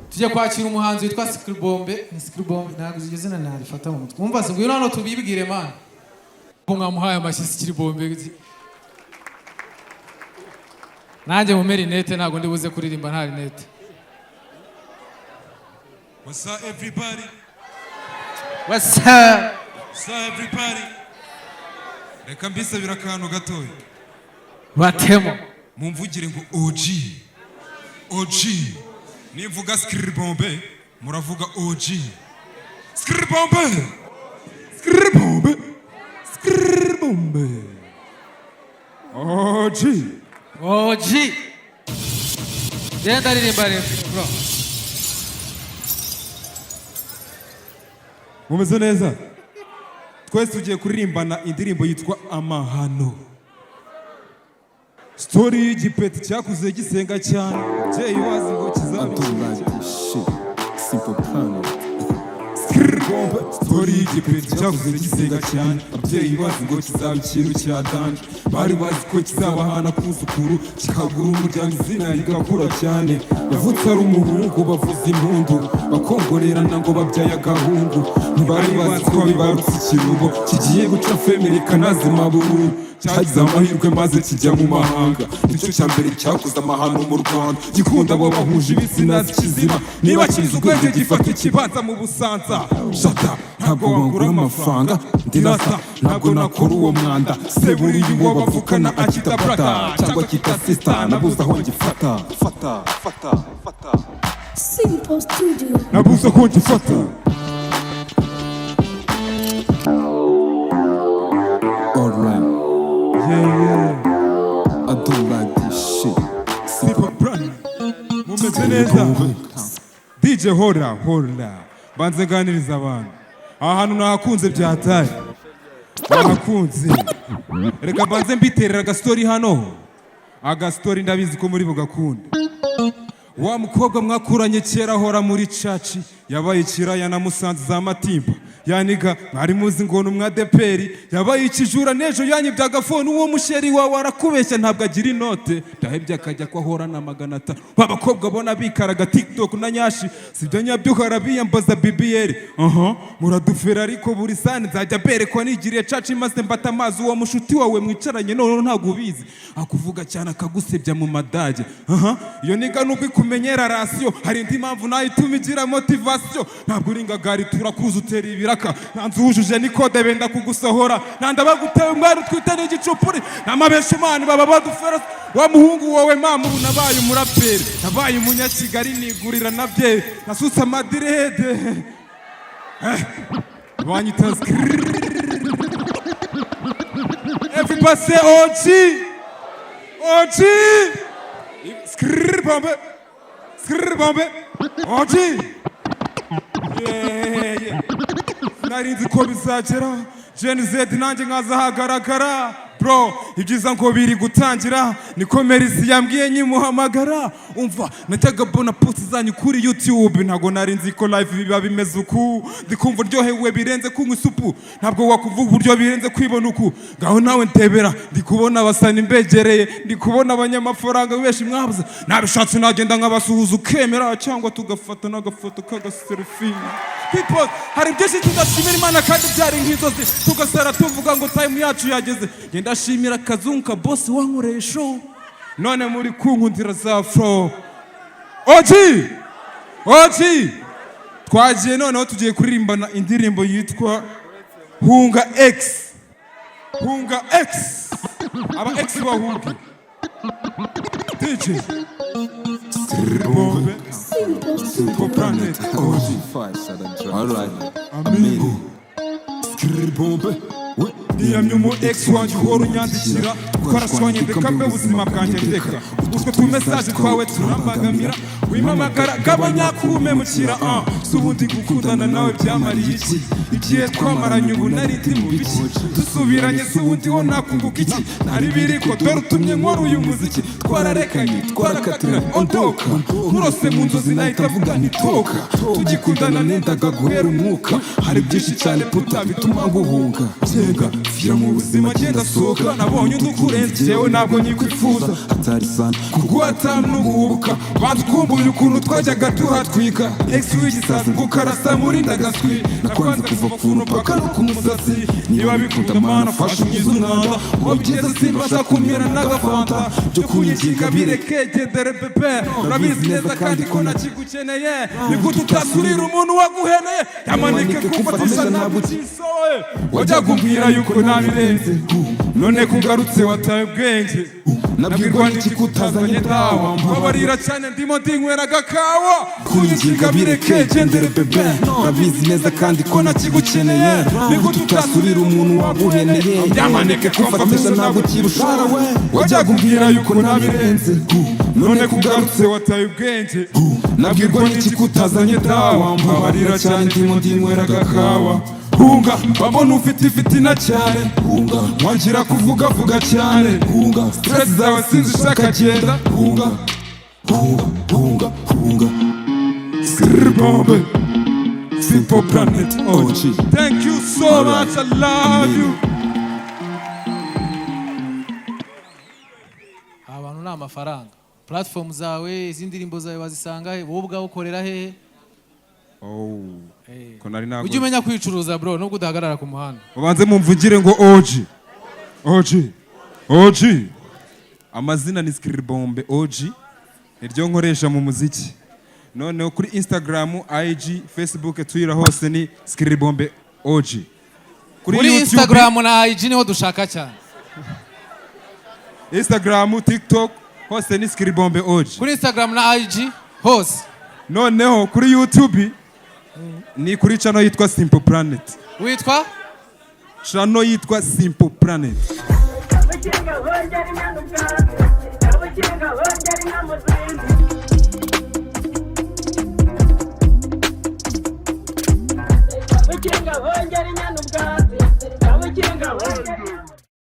tujya kwakira umuhanzi witwa Skillbombe. Skillbombe ntabwo zigeze na narifata mu mutwe. Mwumva se ngwino hano tubibwire man. Mwamuhaye amashyi Skillbombe. Nanjye mu merinete ntabwo ndibuze kuririmba nta rinete. What's up everybody? What's up? What's up everybody? Reka mbisabira akantu gatoya. Batemo. Mumvugire ngo OG. OG. Nivuga Skillbombe, muravuga OG. Skillbombe. Skillbombe. Skillbombe. OG. OG. Genda ririmba rero bro. Mumeze neza? Twese tugiye kuririmbana indirimbo yitwa Amahano. Story y'igipeti cyakuze gisenga cyane. Jay wazi ngo kizabikira. Simple plan. Skillbombe. Story y'igipeti cyakuze gisenga cyane. Jay wazi ngo kizabikira cya danje. Bari bazi ko kizabahana kuzukuru kikagura umuryango izina rigakura cyane. Yavutse ari umuhungu bavuza impundu bakongorerana ngo babyaye agahungu. Ntibari bazi ko bibarutse ikirubo kigiye guca family kanazima bururu. Cyagize amahirwe maze kijya mu mahanga. Nicyo cya mbere cyakoze amahano mu Rwanda. Gikunda abo bahuje ibitsina zikizima. Niba kizi ubwenge gifata ikibanza mu Busanza. Shata Ntabwo wagura amafaranga ndirasa ntabwo nakora uwo mwanda. Seburiye uwo bavukana akita brata cyangwa kita sister nabuze aho ngifata. Fata. Simple Studio. nabuze aho ngifata. Alright. Yeah. I don't like this shit. Simple brand. Mumeze neza. DJ hora. Banze ganiriza abantu. Aha hantu nahakunze byataye. Nahakunze. Reka banze mbiterera agastori hano. Agastori ndabizi ko muri bugakunda. Wa mukobwa mwakuranye kera hora muri caci. Yabaye kiraya na Musanze za Matimba. Yaniga mwari muzi ngo n'umwadeperi. Yabaye ikijura nejo yanyibye agafone uwo musheri wawe arakubeshya ntabwo agira inote. Ndahebye akajya kwa hora na maganata. Babakobwa bona bikaraga TikTok na nyashi. Sibyo nyabyuhara biyambaza BBL. Muradufera ariko buri sani nzajya berekwa nigiriye caci maze mbata amazi uwo mushuti wawe mwicaranye none ntabwo ubizi. Akuvuga cyane akagusebya mu madage. Iyo niga nubwo ikumenyera rasio hari indi mpamvu nayo ituma igira motivation. Ntabwo uringagari turakuza utera ibiraka. Nanze ujuje nikode benda kugusohora. Nanda bagutewe umwari utwite n'igicupuri. Namabesha imana baba badufera. Wa muhungu wowe mama ubu nabaye umuraperi. Nabaye umunyakigali nigurira nabye. Nasutse amadirede. Banyita Everybody say OG. OG. Skillbombe. OG. Yeah. Narinzi ko bizagera. Gen Z nanjye nkazahagaragara. Bro, ibyiza ngo biri gutangira. Niko Merisi yambwiye nyimuhamagara. Umva, najyaga bona post zanyu kuri YouTube. Ntago narinzi ko live biba bimeze uku. Ndikumva ryohewe birenze kunywa isupu. Ntabwo wakuvuga uburyo birenze kwibona uku. Gaho nawe ntebera. Ndikubona abasani imbegereye. Ndikubona abanyamafaranga benshi mwabuze. Nabishatse nagenda nkabasuhuza ukemera cyangwa tugafata n'agafoto k'agaselfie. People, hari byinshi tudashimira Imana kandi byari nk'inzozi. Tugasara tuvuga ngo time yacu yageze. Ndashimira Kazunka boss wankoreye show. None muri kunkundira za flow. OG. Twagiye noneho tugiye kuririmbana indirimbo yitwa Hunga X. Aba X bahunga. DJ. Skillbombe. Simple Planet. OG5 Alright. Amigo. Skillbombe. Niyamye umu ex wanjye uhora unyandikira. Twarashwanye ndeka mbe ubuzima bwanjye ndeka. Utwo tu message twawe turambangamira. wimamagara k'abanyakume mukira subundi gukundana nawe byamariye iki igihe twamaranye ubu nari ndi mu biki dusubiranye subundi ho nakunguka iki nari biriko dore utumye nkora uyu muziki twararekanye twarakatiranye ondoka nkurose mu nzozi nahita avuga ntitoka tugikundana nendaga guhera umwuka hari byinshi cyane puta bituma nguhunga byenga vira mu buzima genda sohoka nabonye udukurenze jewe ntabwo nyikwifuza atari sana kuguhata n'uguhubuka bandukumbuye ukuntu twajyaga tuhatwika ex w'igisazi ngo karasa muri ndagaswi nakwanze kuva ku paka no ku musatsi niba bikunda mana fasha unyiza umwanda uwo byiza simbasha kumira n'agafanta byo kunyiginga bireke gendere bebe urabizi neza kandi ko nakigukeneye nigute utasurira umuntu waguheneye yamanike kumfatisha ntabwo ukisohoye wajya kumbwira yuko nabirenze none kugarutse wataye ubwenge nabwirwa n'iki kutazanye dawa mbabarira cyane ndimo ndinywera agakawa kunyiginga bireke gendere bebe urabizi neza kandi ko nakigukeneye nigute utasurira umuntu waguheneye yamanike kumfatisha ntabwo ukirushara we wajya kumbwira yuko nabirenze none kugarutse wataye ubwenge nabwirwa n'iki kutazanye dawa mbabarira cyane ndimo ndinywera agakawa hunga babona ufite ifitina cyane hunga wangira kuvuga vuga cyane hunga stress zawe sinzi ushaka genda hunga hunga hunga hunga Skribombe Simple Planet OG. Thank you so much, I love you. abantu ni amafaranga platform zawe izindi ndirimbo zawe wazisanga he wowe ubwawe ukorera hehe Ko nari nago ujye umenya kwicuruza bro nubwo udahagarara ku muhanda ubanze mumvugire ngo OG amazina ni Skribombe OG iryo nkoresha mu muziki noneho kuri Instagram IG Facebook Twitter hose ni Skribombe OG kuri Instagram na IG niho dushaka cyane Instagram TikTok hose ni Skribombe OG kuri Instagram na IG hose noneho kuri YouTube ni kuri channel yitwa Simple Planet witwa channel yitwa Simple Planet Kinga,